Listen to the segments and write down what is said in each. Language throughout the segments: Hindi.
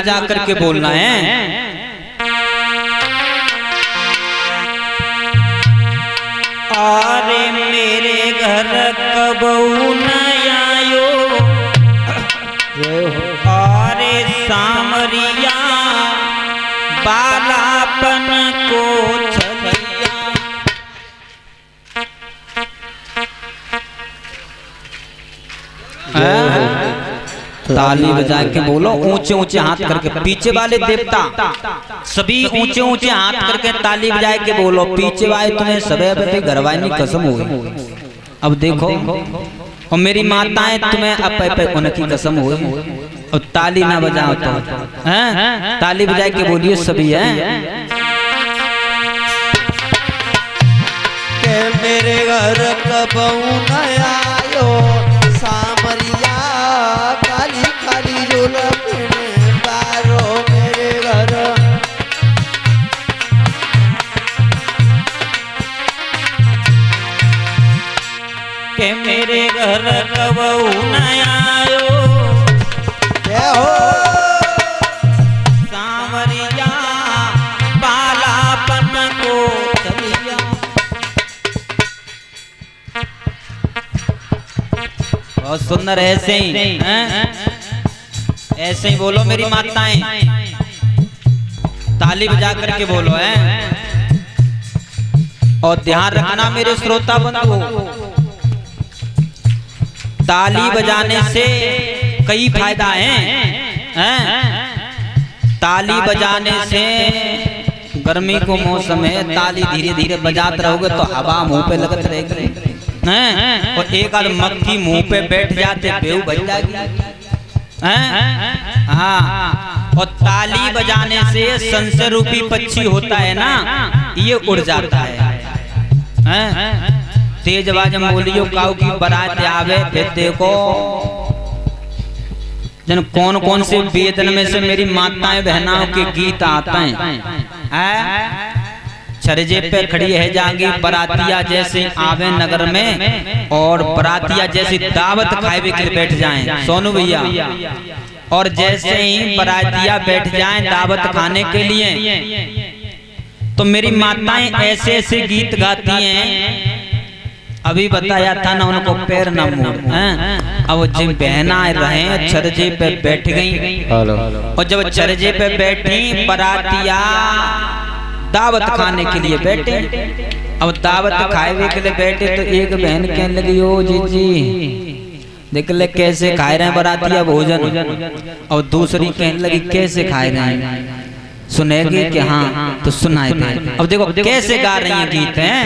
जा करके बोलना है। अरे मेरे घर कबहू न आयो, अरे सामरिया बालापन को छलिया। ताली बजा के बोलो, ऊंचे ऊंचे हाथ करके। पीछे वाले देवता सभी ऊंचे ऊंचे हाथ करके ताली बजा के बोलो। पीछे वाले तुम्हें सबे घरवानी कसम हुई। अब देखो, और मेरी माताएं तुम्हें अब उनकी कसम हुई। और ताली ना बजाओ तो हैं? ताली बजा के बोलिए सभी हैं। मेरे घर कबहू न आयो सामरिया काली काली जुल्फे बारो मेरे घर। के मेरे घर कबहू न आयो हो सामरिया बालापन को चलिया। बहुत सुंदर, ऐसे ही ऐसे ही बोलो मेरी माताएं। ताली बजा करके बोलो है। और ध्यान रखना मेरे श्रोता बंधु, ताली बजाने से कई फायदा हैं। ताली बजाने से गर्मी को मौसम है, ताली धीरे धीरे बजाते रहोगे तो हवा मुंह पे लगत रहेगी। और एक आध मक्खी मुंह पे बैठ जाते बेहू बज जाएगी। हाँ, और ताली बजाने से संशय रूपी पक्षी होता है ना, ये उड़ जाता है। तेज आवाज में बोलियो, काऊ की बारात आवे। फिर देखो जन कौन कौन से वेदन में से मेरी माताएं बहनाओं के गीत आते हैं। छरजे पे खड़ी है जाएंगी बरातिया जैसे आवे नगर में, और बरातिया जैसी दावत खाए के लिए बैठ जाएं सोनू भैया। और जैसे ही बरातिया बैठ जाएं दावत खाने के लिए, तो मेरी माताएं ऐसे ऐसे गीत गाती हैं। अभी बताया था ना उनको पैर न मोड़। अब जब बहनाएं रहे छरजे पे बैठ गई, और जब छरजे पे बैठी बरातिया दावत खाने के लिए बैठे। अब दावत खाए के लिए बैठे तो एक बहन कहने लगी, ओ जीजी देख ले कैसे खाए रहे हैं बरातिया भोजन। और दूसरी कहने लगी, कैसे खाए रहे हैं, सुनेगी कि हाँ तो सुनाए थे। अब देखो कैसे गा रही है गीत हैं।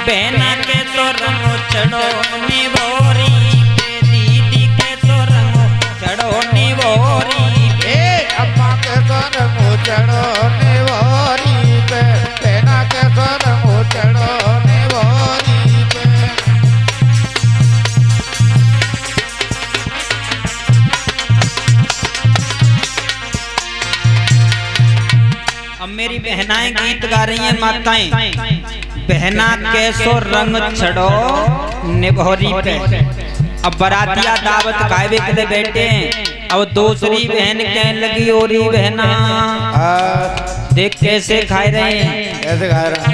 बहना के तो रंगो चढ़ो निभोरी पे, दीदी के तो रंगो चढ़ो निभोरी चढ़ो निवारी पे, सेना के सर हो चढ़ो निवारी पे। अब मेरी बहनाएं गीत गा रही हैं माताएं। बहना कैसो रंग चढ़ो निभोरी पे। अब बरातिया दावत खाए के लिए बैठे हैं। अब दूसरी बहन कहने लगी, ओरी बहना देख कैसे खाए रहे हैं, कैसे खा रहा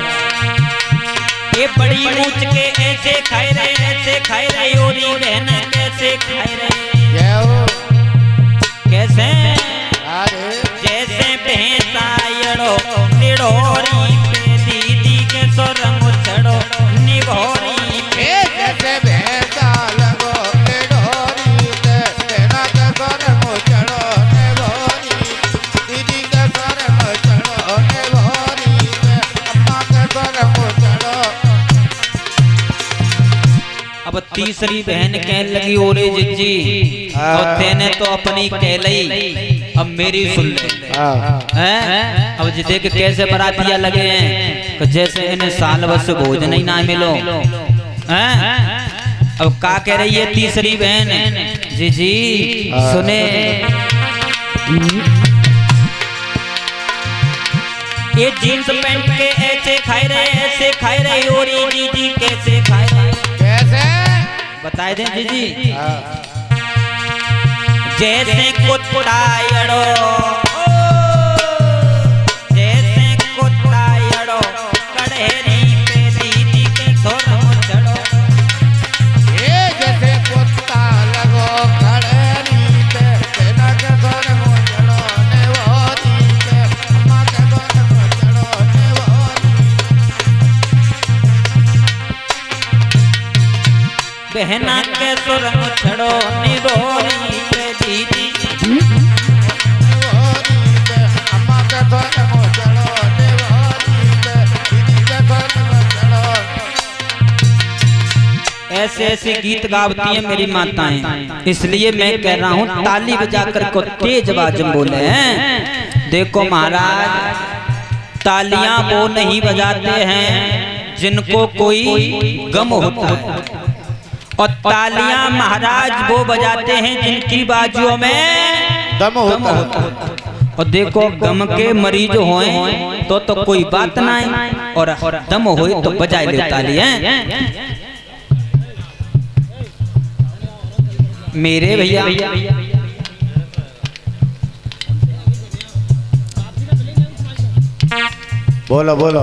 ये बड़ी ऊंच के ऐसे खाए रहे, ऐसे खाए रहे। ओरी बहना कैसे खाए रहे, कैसे जैसे भैंसा यड़ो निडोरी पे, दीदी के सो रंग चढ़ो निभोरी पे। जैसे भैंसा लगो निडोरी पे, सेना के सर हो चढ़ो निवारी, दीदी के सर हो चढ़ो निवारी पे, अम्मा के सर हो चढ़ो। अब तीसरी बहन कहने लगी, ओरे जिज्जी और तेने तो अपनी कह लई, अब मेरी सुन ले। अब जी देख कैसे बरातिया लगे हैं, तो जैसे इन्हें साल भर से भोजन ही ना मिलो। अब का कह रही है तीसरी बहन, जी जी सुने, ये जींस पैंट के ऐसे खाए रहे, ऐसे खाए रहे। और ये जी जी कैसे खाए रहे, कैसे बताए दें जी जी। जैसे कुत्तायड़ो जैसे कुत्तायड़ो कड़ेरी पे दीदी के सुर चढ़ो। ये जैसे कुत्ता लगो कड़ेरी पे तेना के सुर चढ़ो ने भोरी पे अम्मा के सुर चढ़ो ने भोरी। बहना के सुर चढ़ो ने भोरी पे दीदी अम्मा के सुर चढ़ो ने भोरी पे दीदी के सुर चढ़ो। ऐसे ऐसे गीत गाती हैं मेरी माताएं, इसलिए मैं कह रहा हूँ ताली बजाकर को तेज आवाज में बोले हैं। देखो महाराज, तालियां वो नहीं बजाते हैं जिनको कोई गम होता है, और तालियां महाराज वो बजाते हैं जिनकी बाजुओं में दम होता है। और देखो गम के मरीज होए तो कोई बात ना है, और दम होए तो बजाए ले तालियां। मेरे भैया बोलो बोलो।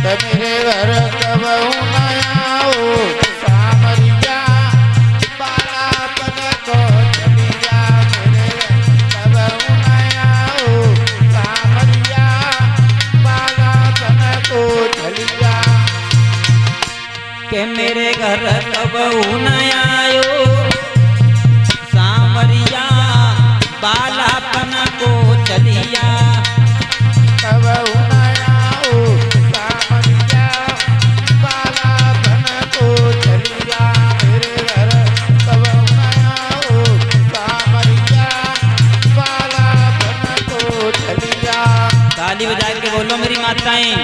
मेरे घर कब आओ सामरिया बालापन को चलिया। मेरे कब आओ सामरिया बालापन को चलिया। के मेरे घर कब न आयो सांवरिया बालापन को चलिया। कब आओ सामरिया बालापन को चलिया। मेरे घर कब आओ सामरिया बालापन को चलिया। ताली बजा के बोलो मेरी माताएं।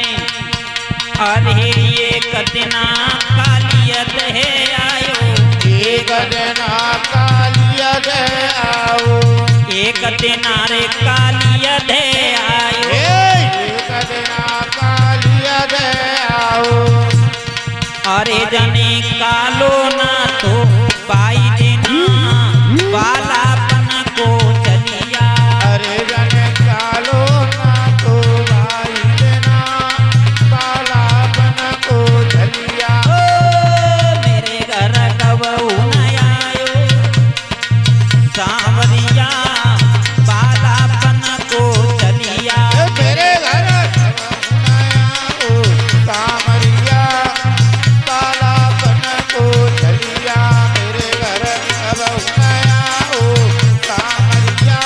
अरे एक दिना कालियत है आयो, एक दिना कालियत आओ। एक दिना रे कालियत आयो। एक दिना कालियत आओ। अरे जने कालो ना तो पाई देना बालापन को चलिया। अरे जने कालो ना तो भाई देना बालापन को चलिया। मेरे घर कब न आयो सांवरिया बालापन को चलिया। मेरे घर कब आओ सामरिया बालापन को चलिया। मेरे घर कब आओ सामरिया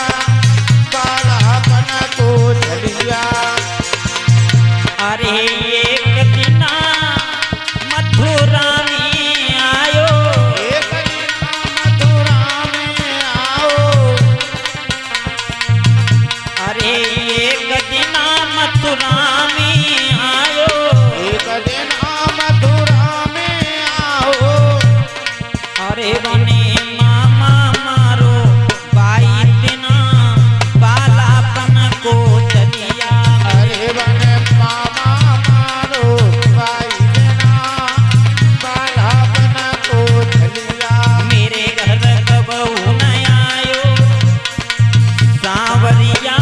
बालापन को चलिया। अरे एक दिना मथुरा में आयो, एक दिना मथुरा में आओ। अरे एक दिना मथुरा में आयो। एक दिना मथुरा में आओ। अरे बने मामा मारो बाई दिना बालापन को चलिया। अरे बने मामा मारो भाई देना बालापन को चलिया। मेरे घर कब न आयो सांवरिया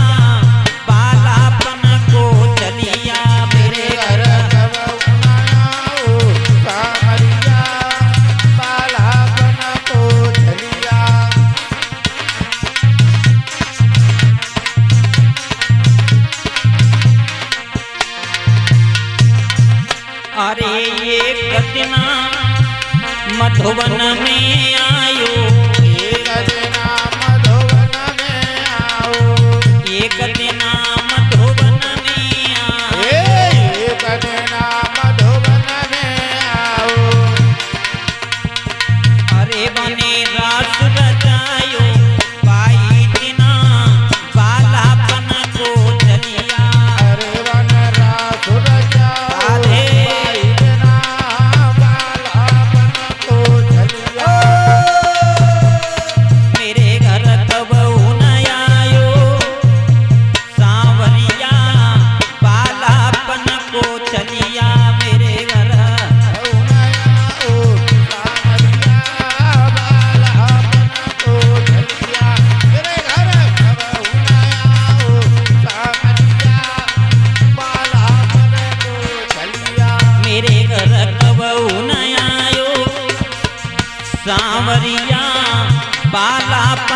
बालापन को चलिया। मेरे घर कब आओ सामरिया बालापन को चलिया। अरे एक दिना मधुबन में आयो। एक दिना मधुबन में आओ। एक दिना मधुबन में आयो। एक दिना मधुबन में आओ। अरे बने रास रचायो बाई दिना बालापन को चलिया। अरे वन रासुर जाओ राधे। भाई देना बालापन को चलिया।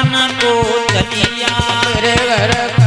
तन को चलिया तेरे घर